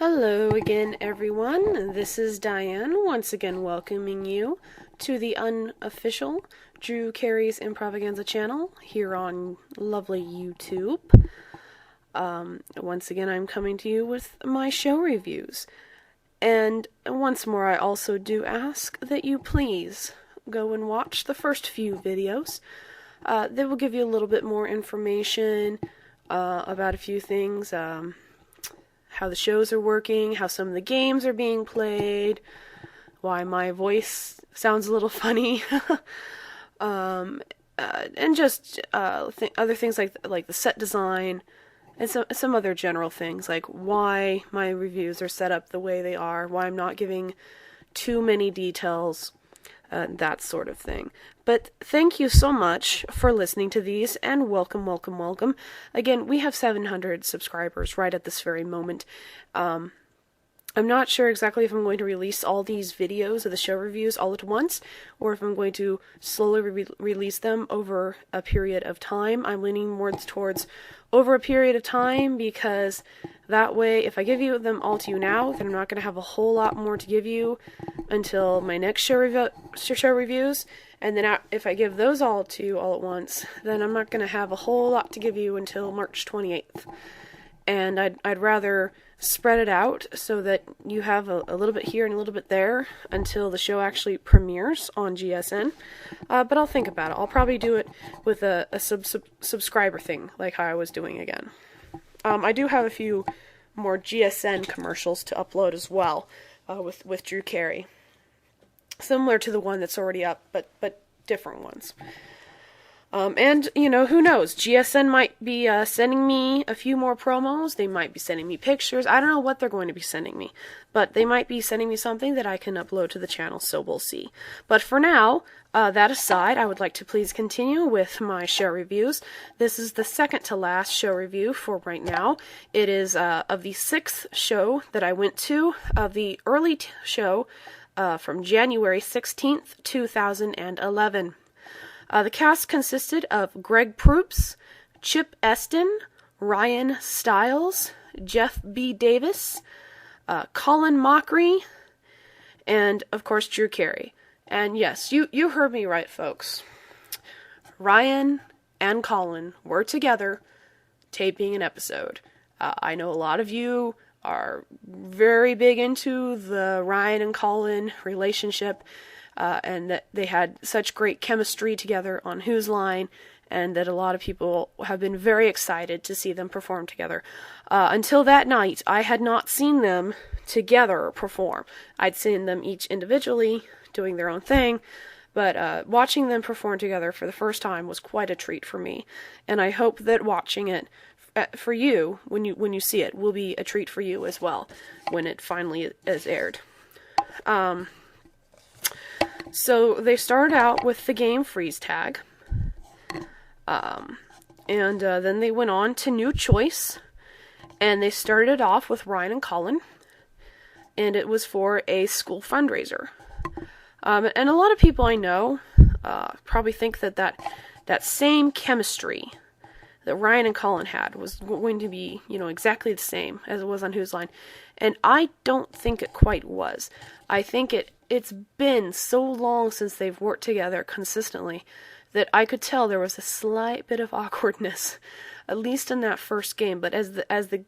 Hello again, everyone. This is Diane, once again welcoming you to the unofficial Drew Carey's Improv-A-Ganza channel here on lovely YouTube. Once again, I'm coming to you with my show reviews. And once more, I also do ask that you please go and watch the first few videos. They will give you a little bit more information about a few things, how the shows are working, how some of the games are being played, why my voice sounds a little funny, and just other things like the set design, and some other general things, like why my reviews are set up the way they are, why I'm not giving too many details, that sort of thing. But thank you so much for listening to these, and welcome, welcome, welcome. Again, we have 700 subscribers right at this very moment. I'm not sure exactly if I'm going to release all these videos of the show reviews all at once, or if I'm going to slowly release them over a period of time. I'm leaning more towards over a period of time, because that way, if I give you them all to you now, then I'm not going to have a whole lot more to give you until my next show reviews. And then if I give those all to you all at once, then I'm not going to have a whole lot to give you until March 28th. And I'd rather spread it out so that you have a little bit here and a little bit there until the show actually premieres on GSN. But I'll think about it. I'll probably do it with a subscriber thing, like how I was doing again. I do have a few more GSN commercials to upload as well, with Drew Carey. Similar to the one that's already up, but different ones. And, who knows? GSN might be sending me a few more promos. They might be sending me pictures. I don't know what they're going to be sending me. But they might be sending me something that I can upload to the channel, so we'll see. But for now, that aside, I would like to please continue with my show reviews. This is the second to last show review for right now. It is of the 6th show that I went to, of the early show from January 16th, 2011. The cast consisted of Greg Proops, Chip Eston, Ryan Stiles, Jeff B. Davis, Colin Mockery, and, of course, Drew Carey. And yes, you heard me right, folks. Ryan and Colin were together taping an episode. I know a lot of you are very big into the Ryan and Colin relationship, and that they had such great chemistry together on Whose Line, and that a lot of people have been very excited to see them perform together. Until that night, I had not seen them together perform. I'd seen them each individually doing their own thing, but watching them perform together for the first time was quite a treat for me, and I hope that watching it for you, when you see it, will be a treat for you as well, when it finally is aired. So they started out with the game Freeze Tag, and then they went on to New Choice, and they started off with Ryan and Colin, and it was for a school fundraiser. And a lot of people I know probably think that same chemistry that Ryan and Colin had was going to be, exactly the same as it was on Whose Line. And I don't think it quite was. I think it's been so long since they've worked together consistently that I could tell there was a slight bit of awkwardness, at least in that first game. But as the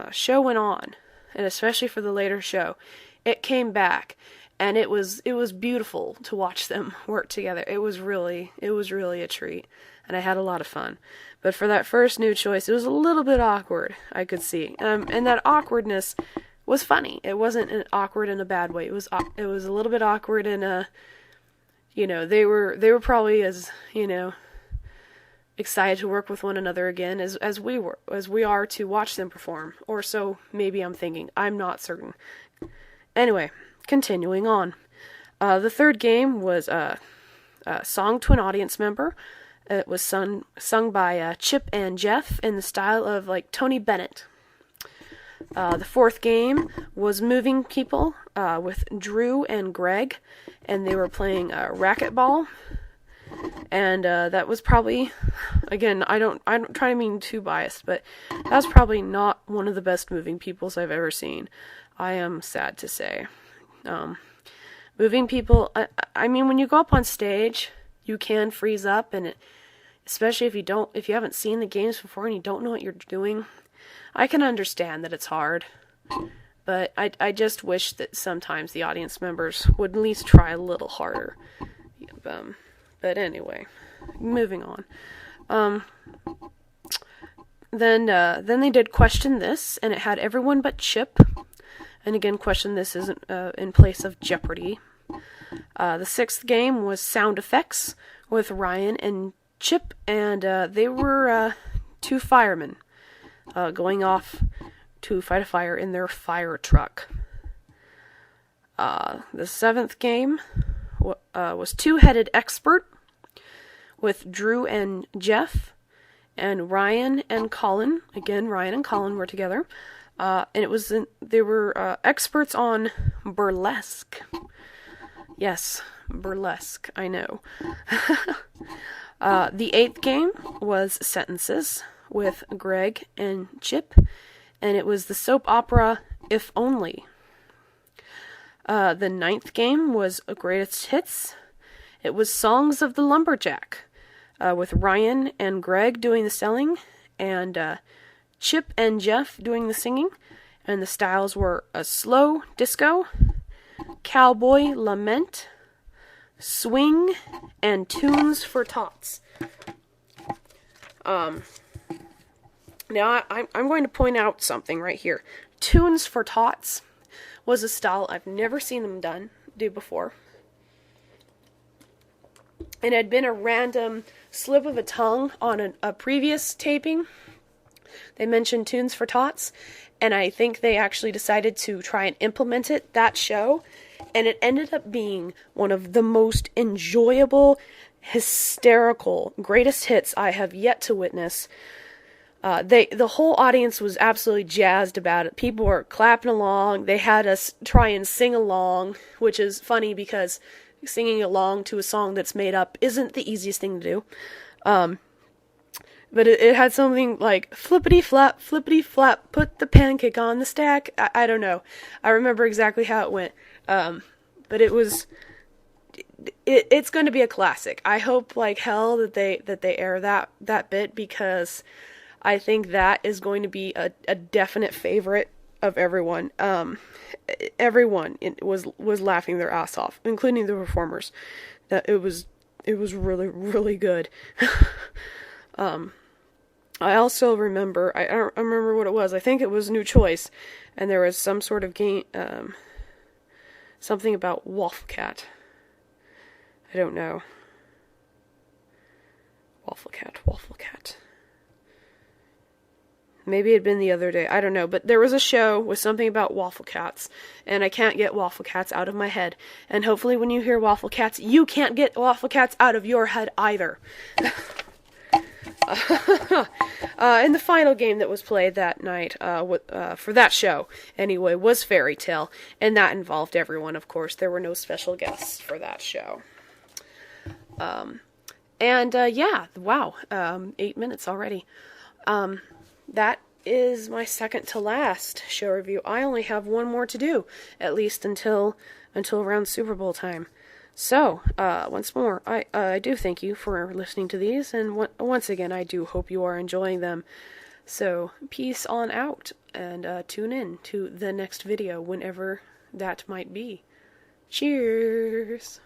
show went on, and especially for the later show, it came back, and it was beautiful to watch them work together. It was really a treat, and I had a lot of fun. But for that first New Choice, it was a little bit awkward, I could see. And that awkwardness was funny. It wasn't awkward in a bad way. It was a little bit awkward in a, they were probably as, excited to work with one another again as we are to watch them perform. Or so maybe I'm thinking. I'm not certain. Anyway, continuing on. The third game was a song to an audience member. It was sung by Chip and Jeff in the style of like Tony Bennett. The fourth game was Moving People with Drew and Greg, and they were playing racquetball. And that was probably, again, I don't try to mean too biased, but that was probably not one of the best Moving Peoples I've ever seen. I am sad to say. Moving People, I mean, when you go up on stage, you can freeze up, and especially if you haven't seen the games before and you don't know what you're doing, I can understand that it's hard. But I just wish that sometimes the audience members would at least try a little harder. But anyway, moving on. Then they did Question This, and it had everyone but Chip. And again, Question This isn't in place of Jeopardy. The sixth game was Sound Effects with Ryan and Chip, and they were two firemen going off to fight a fire in their fire truck. The seventh game was Two-Headed Expert with Drew and Jeff, and Ryan and Colin. Again, Ryan and Colin were together. And they were experts on burlesque. Yes, burlesque, I know. The eighth game was Sentences with Greg and Chip, and it was the soap opera If Only. The ninth game was Greatest Hits. It was Songs of the Lumberjack, with Ryan and Greg doing the selling, and Chip and Jeff doing the singing, and the styles were a slow disco, cowboy lament, swing, and tunes for tots. Now I'm going to point out something right here. Tunes for tots was a style I've never seen them do before. It had been a random slip of a tongue on a previous taping. They mentioned Tunes for Tots, and I think they actually decided to try and implement it that show, and it ended up being one of the most enjoyable, hysterical, greatest hits I have yet to witness. The whole audience was absolutely jazzed about it. People were clapping along. They had us try and sing along, which is funny because singing along to a song that's made up isn't the easiest thing to do. But it had something like flippity flap, put the pancake on the stack. I don't know. I remember exactly how it went. But it's going to be a classic. I hope like hell that they air that bit, because I think that is going to be a definite favorite of everyone. Everyone was laughing their ass off, including the performers. That it was really, really good. I also remember, I don't remember what it was. I think it was New Choice, and there was some sort of game, something about Waffle Cat. I don't know. Waffle Cat. Maybe it had been the other day. I don't know. But there was a show with something about waffle cats, and I can't get waffle cats out of my head. And hopefully when you hear waffle cats, you can't get waffle cats out of your head either. And the final game that was played that night, for that show, anyway, was Fairy Tale. And that involved everyone, of course. There were no special guests for that show. Yeah, wow, 8 minutes already. That is my second to last show review. I only have one more to do, at least until around Super Bowl time. So, once more, I do thank you for listening to these, and once again, I do hope you are enjoying them. So, peace on out, and tune in to the next video, whenever that might be. Cheers!